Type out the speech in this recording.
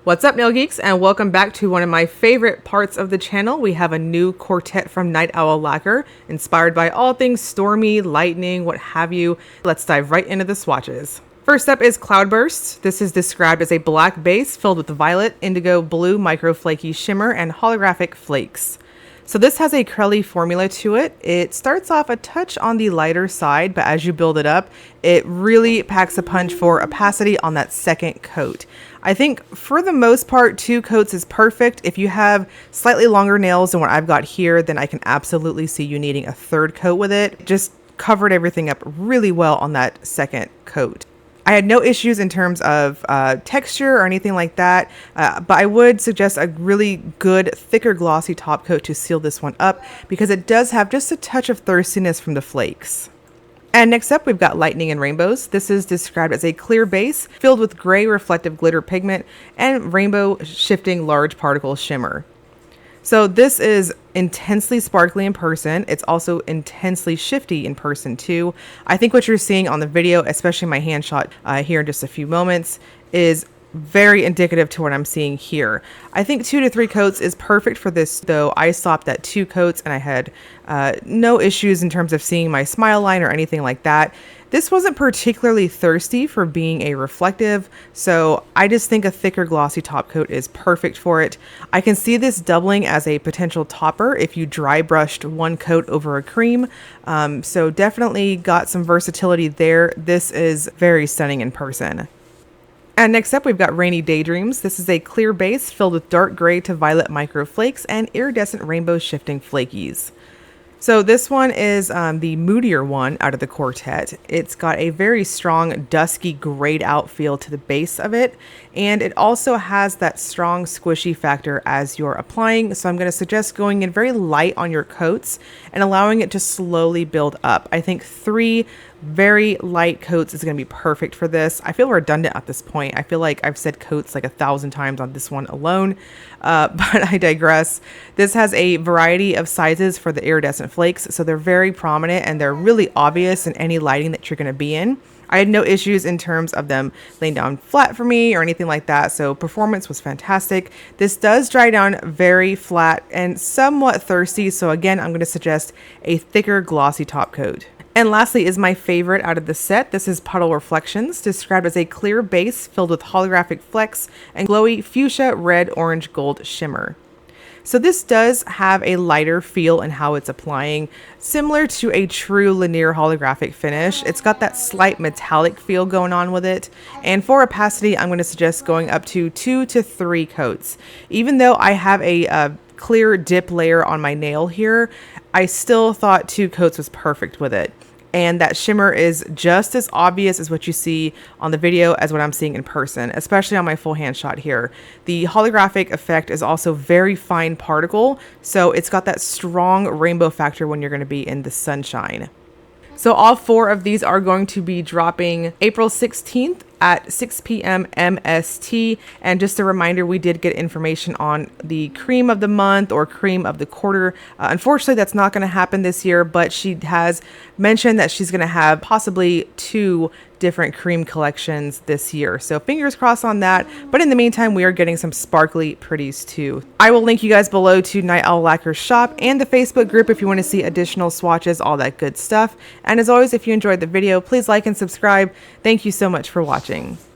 What's up, nail geeks, and welcome back to one of my favorite parts of the channel. We have a new quartet from Night Owl Lacquer, inspired by all things stormy, lightning, what have you. Let's dive right into the swatches. First up is Cloudbursts. This is described as a black base filled with violet, indigo, blue, micro flaky shimmer, and holographic flakes. So this has a curly formula to it. It starts off a touch on the lighter side, but as you build it up, it really packs a punch for opacity on that second coat. I think for the most part, 2 coats is perfect. If you have slightly longer nails than what I've got here, then I can absolutely see you needing a 3rd coat with it. Just covered everything up really well on that second coat. I had no issues in terms of texture or anything like that, but I would suggest a really good, thicker, glossy top coat to seal this one up because it does have just a touch of thirstiness from the flakes. And next up, we've got Lightning and Rainbows. This is described as a clear base filled with gray reflective glitter pigment and rainbow shifting large particle shimmer. So this is intensely sparkly in person. It's also intensely shifty in person too. I think what you're seeing on the video, especially my hand shot here in just a few moments, is very indicative to what I'm seeing here. I think 2 to 3 coats is perfect for this, though. I stopped at 2 coats and I had no issues in terms of seeing my smile line or anything like that. This wasn't particularly thirsty for being a reflective, so I just think a thicker glossy top coat is perfect for it. I can see this doubling as a potential topper if you dry brushed 1 coat over a cream, so definitely got some versatility there. This is very stunning in person. And next up, we've got Rainy Daydreams. This is a clear base filled with dark gray to violet micro flakes and iridescent rainbow shifting flakies. So this one is the moodier one out of the quartet. It's got a very strong dusky grayed out feel to the base of it, and it also has that strong squishy factor as you're applying. So I'm going to suggest going in very light on your coats and allowing it to slowly build up. I think 3 very light coats is going to be perfect for this. I feel redundant at this point. I feel like I've said coats like 1,000 times on this one alone, but I digress. This has a variety of sizes for the iridescent flakes, so they're very prominent and they're really obvious in any lighting that you're going to be in. I had no issues in terms of them laying down flat for me or anything like that, so performance was fantastic. This does dry down very flat and somewhat thirsty, so again, I'm going to suggest a thicker glossy top coat. And lastly is my favorite out of the set. This is Puddle Reflections, described as a clear base filled with holographic flecks and glowy fuchsia, red, orange, gold shimmer. So this does have a lighter feel in how it's applying, similar to a true linear holographic finish. It's got that slight metallic feel going on with it. And for opacity, I'm going to suggest going up to 2 to 3 coats. Even though I have a clear dip layer on my nail here, I still thought 2 coats was perfect with it. And that shimmer is just as obvious as what you see on the video as what I'm seeing in person, especially on my full hand shot here. The holographic effect is also very fine particle, so it's got that strong rainbow factor when you're going to be in the sunshine. So all 4 of these are going to be dropping April 16th at 6 p.m. MST. And just a reminder, we did get information on the cream of the month or cream of the quarter. Unfortunately, that's not going to happen this year, but she has mentioned that she's going to have possibly 2 different cream collections this year. So fingers crossed on that. But in the meantime, we are getting some sparkly pretties too. I will link you guys below to Night Owl Lacquer's shop and the Facebook group if you want to see additional swatches, all that good stuff. And as always, if you enjoyed the video, please like and subscribe. Thank you so much for watching.